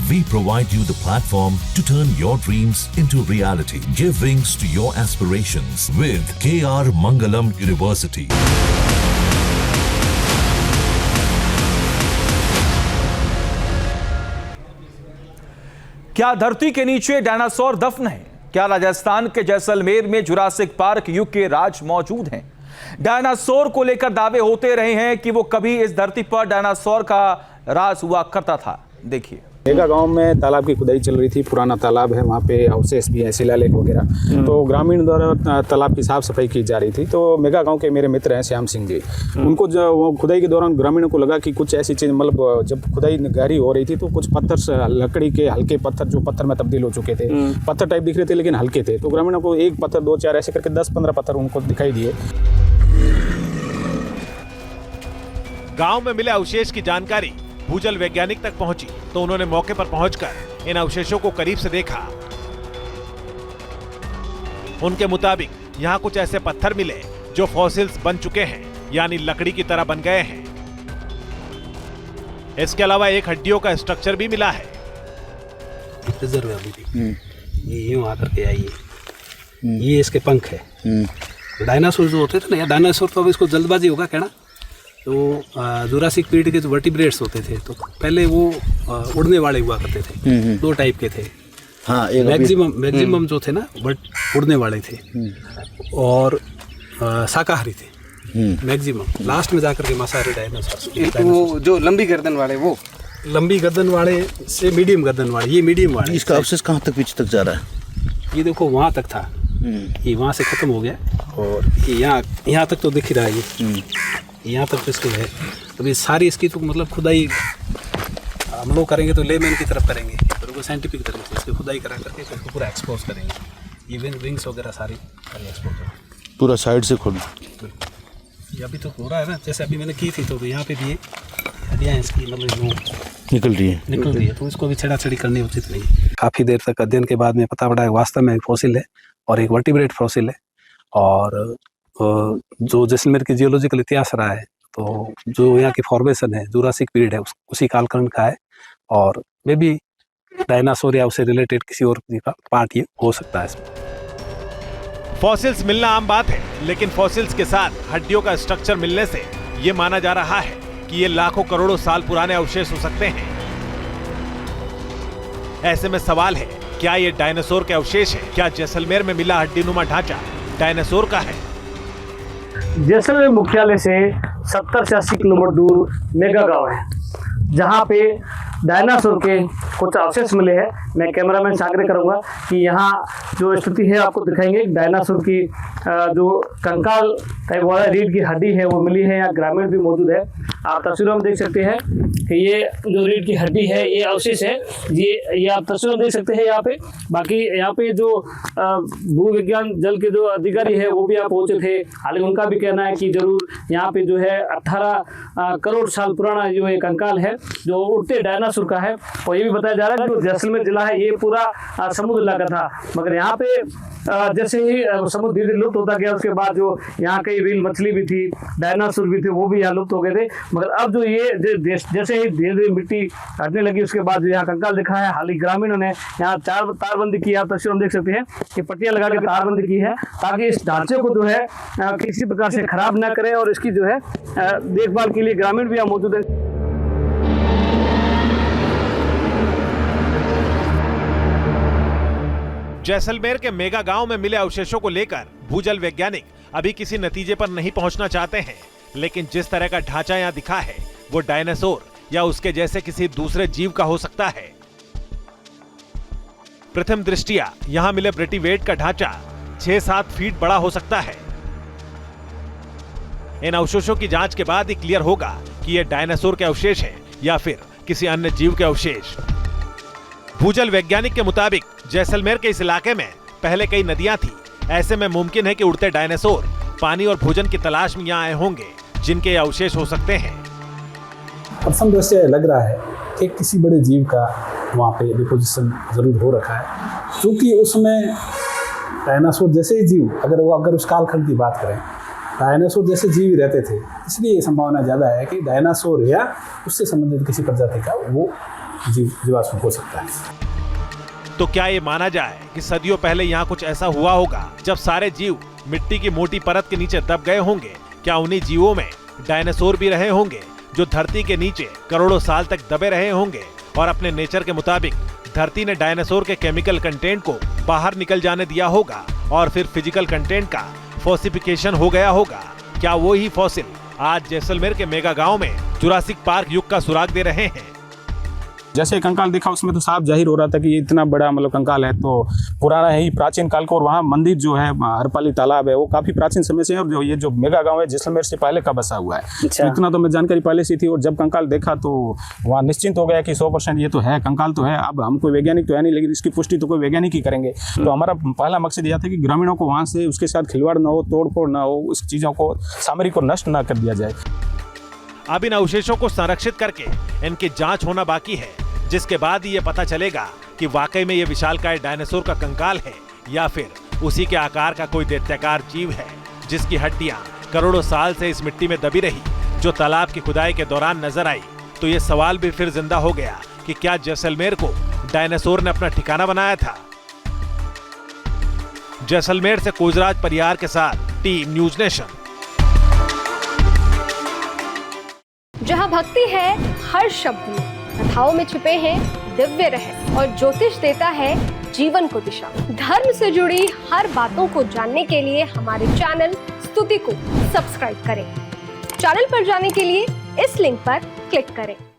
We provide you the platform to turn your dreams into reality. Give wings to your aspirations with KR Mangalam University. क्या धरती के नीचे dinosaur दफन है? क्या राजस्थान के जैसलमेर में जुरासिक पार्क युग के राज मौजूद हैं? डायनासोर को लेकर दावे होते रहे हैं कि वो कभी इस धरती पर डायनासोर का राज हुआ करता था। देखिए, मेगा गांव में तालाब की खुदाई चल रही थी। पुराना तालाब है, वहाँ पे अवशेष भी है, शिलालेख वगैरह। तो ग्रामीण द्वारा तालाब की साफ सफाई की जा रही थी। तो मेगा गांव के मेरे मित्र हैं श्याम सिंह जी, उनको जो वो खुदाई के दौरान ग्रामीणों को लगा कि कुछ ऐसी चीज़, मतलब जब खुदाई गहरी हो रही थी तो कुछ पत्थर से, लकड़ी के हल्के पत्थर जो पत्थर में तब्दील हो चुके थे, पत्थर टाइप दिख रहे थे लेकिन हल्के थे। तो ग्रामीणों को एक पत्थर, दो चार ऐसे करके 10-15 पत्थर उनको दिखाई दिए। गांव में मिले अवशेष की जानकारी भूजल वैज्ञानिक तक पहुंची तो उन्होंने मौके पर पहुंचकर इन अवशेषों को करीब से देखा। उनके मुताबिक यहां कुछ ऐसे पत्थर मिले जो फॉसिल्स बन चुके हैं, यानी लकड़ी की तरह बन गए हैं। इसके अलावा एक हड्डियों का स्ट्रक्चर भी मिला है। ये यूं आकर के आई है, ये इसके पंख है। डायनासोर जो होते थे ना, या डायनासोर तो अब इसको जल्दबाजी होगा कहना, तो जुरासिक पीरियड के जो वर्टिब्रेट्स होते थे तो पहले वो उड़ने वाले हुआ करते थे। दो टाइप के थे। हाँ, मैक्सिमम जो थे ना बट उड़ने वाले थे, और शाकाहारी थे मैक्सिमम। लास्ट में जाकर के मांसाहारी डायनासोर। वो जो लंबी गर्दन वाले, वो लंबी गर्दन वाले से मीडियम गर्दन वाले, ये मीडियम वाले। इसका अवशेष कहाँ तक पीछे तक जा रहा है? ये देखो वहाँ तक था, ये वहाँ से खत्म हो गया, और ये यहाँ तक तो दिख ही रहा है। ये यहाँ तक इसको है। तो ये सारी इसकी तो मतलब खुदाई हम लोग करेंगे तो लेमैन की तरफ करेंगे, और वो साइंटिफिक तरीके से इसकी खुदाई करा करके इसको पूरा एक्सपोज करेंगे। इवन विंग्स वगैरह सारी एक्सपोज करेंगे पूरा साइड से खोल। ये अभी तो हो रहा है ना, जैसे अभी मैंने की थी तो यहाँ पे भी ये हड्डियाँ इसकी मतलब निकल रही है, तो इसको भी छेड़ा-छेड़ी करनी उचित नहीं। काफ़ी देर तक अध्ययन के बाद में पता पड़ा है वास्तव में एक फॉसिल है और एक वर्टिब्रेट फॉसिल है। और जो जैसलमेर की जियोलॉजिकल इतिहास रहा है, तो जो यहाँ की फॉर्मेशन है जुरासिक पीरियड है, उसी कालखंड का है, और मे बी डायनासोर या उससे रिलेटेड किसी और का पार्ट ये हो सकता है इसमें। फॉसिल्स मिलना आम बात है, लेकिन फॉसिल्स के साथ हड्डियों का स्ट्रक्चर मिलने से ये माना जा रहा है कि ये लाखों करोड़ों साल पुराने अवशेष हो सकते हैं। ऐसे में सवाल है, क्या ये डायनासोर के अवशेष है? क्या जैसलमेर में मिला हड्डीनुमा ढांचा डायनासोर का है? जैसलमेर मुख्यालय से 70 से 80 किलोमीटर दूर मेगा गांव है, जहाँ पे डायनासोर के कुछ अवशेष मिले हैं। मैं कैमरामैन से आग्रह करूँगा कि यहाँ जो स्थिति है आपको दिखाएंगे। डायनासोर की जो कंकाल टाइप वाला रीढ़ की हड्डी है वो मिली है, यहाँ ग्रामीण भी मौजूद है। आप तस्वीरों में देख सकते हैं कि ये जो रीढ़ की हड्डी है ये अवशेष है। ये आप तस्वीरों में देख सकते हैं यहाँ पे। बाकी यहाँ पे जो भूविज्ञान जल के जो अधिकारी है वो भी यहाँ पहुँचे थे, हालांकि उनका भी कहना है कि जरूर यहाँ पे जो है 18 करोड़ साल पुराना जो एक कंकाल है जो उड़ते डायनासोर का है। और ये भी बताया जा रहा है जो जैसलमेर जिला है ये पूरा समुद्र इलाका था, मगर यहाँ पे जैसे ही समुद्र धीरे लुप्त होता गया उसके बाद जो यहाँ कई रील मछली भी थी, डायनासोर भी थे, वो भी यहाँ लुप्त हो गए थे। मगर अब जो ये जैसे ही धीरे धीरे मिट्टी हटने लगी उसके बाद जो यहाँ कंकाल दिखा है, हाल ही ग्रामीणों ने यहाँ तारबंदी की। आप तस्वीर में देख सकते हैं कि पट्टियां लगा के तारबंदी की है ताकि इस ढांचे को जो है किसी प्रकार से खराब ना करें, और इसकी जो है देखभाल के लिए ग्रामीण भी यहाँ मौजूद है। जैसलमेर के मेगा गांव में मिले अवशेषों को लेकर भूजल वैज्ञानिक अभी किसी नतीजे पर नहीं पहुंचना चाहते हैं, लेकिन जिस तरह का ढांचा यहां दिखा है वो डायनासोर या उसके जैसे किसी दूसरे जीव का हो सकता है। प्रथम दृष्टिया यहां मिले ब्रेटिवेट का ढांचा 6-7 फीट बड़ा हो सकता है। इन अवशेषों की जांच के बाद ही क्लियर होगा कि ये डायनासोर के अवशेष हैं या फिर किसी अन्य जीव के अवशेष। भूजल वैज्ञानिक के मुताबिक जैसलमेर के इस इलाके में पहले कई नदियां थी। ऐसे में मुमकिन है कि उड़ते डायनासोर पानी और भोजन की तलाश में यहाँ आए होंगे, जिनके अवशेष हो सकते हैं। प्रथम दृष्टया लग रहा है कि किसी बड़े जीव का वहाँ पे डिपोजिशन जरूर हो रखा है, क्योंकि उसमें डायनासोर जैसे ही जीव, अगर उस कालखंड की बात करें, डायनासोर जैसे जीव ही रहते थे, इसलिए ये संभावना ज़्यादा है कि डायनासोर या उससे संबंधित किसी प्रजाति का वो जीवाश्म हो सकता है। तो क्या ये माना जाए कि सदियों पहले यहाँ कुछ ऐसा हुआ होगा जब सारे जीव मिट्टी की मोटी परत के नीचे दब गए होंगे? क्या उन्हीं जीवों में डायनासोर भी रहे होंगे जो धरती के नीचे करोड़ों साल तक दबे रहे होंगे और अपने नेचर के मुताबिक धरती ने डायनासोर के केमिकल कंटेंट को बाहर निकल जाने दिया होगा और फिर फिजिकल कंटेंट का फॉसिफिकेशन हो गया होगा? क्या वो ही फॉसिल आज जैसलमेर के मेगा गांव में जुरासिक पार्क युग का सुराग दे रहे हैं? जैसे कंकाल देखा उसमें तो साफ जाहिर हो रहा था कि ये इतना बड़ा मतलब कंकाल है, तो पुराना है ही, प्राचीन काल का। और वहाँ मंदिर जो है हरपाली तालाब है वो काफी प्राचीन समय से है। और ये जो मेगा गांव है जैसलमेर से पहले का बसा हुआ है। तो इतना तो मैं जानकारी पहले से थी। और जब कंकाल देखा तो वहाँ निश्चिंत हो गया कि 100% ये तो है, कंकाल तो है। अब हम कोई वैज्ञानिक तो है नहीं, लेकिन इसकी पुष्टि तो कोई वैज्ञानिक ही करेंगे। तो हमारा पहला मकसद यह था कि ग्रामीणों को वहाँ से उसके साथ खिलवाड़ न हो, तोड़ फोड़ न हो, उस चीज़ों को सामग्री को नष्ट न कर दिया जाए। अब इन अवशेषों को संरक्षित करके इनकी जांच होना बाकी है, जिसके बाद ही ये पता चलेगा कि वाकई में ये विशालकाय डायनासोर का कंकाल है या फिर उसी के आकार का कोई दैत्याकार जीव है जिसकी हड्डियां करोड़ों साल से इस मिट्टी में दबी रही, जो तालाब की खुदाई के दौरान नजर आई। तो ये सवाल भी फिर जिंदा हो गया कि क्या जैसलमेर को डायनासोर ने अपना ठिकाना बनाया था? जैसलमेर से कोजराज परियार के साथ टीम न्यूज नेशन। जहां भक्ति है हर शब्द में, कथाओं में छुपे हैं दिव्य रहस्य और ज्योतिष देता है जीवन को दिशा। धर्म से जुड़ी हर बातों को जानने के लिए हमारे चैनल स्तुति को सब्सक्राइब करें। चैनल पर जाने के लिए इस लिंक पर क्लिक करें।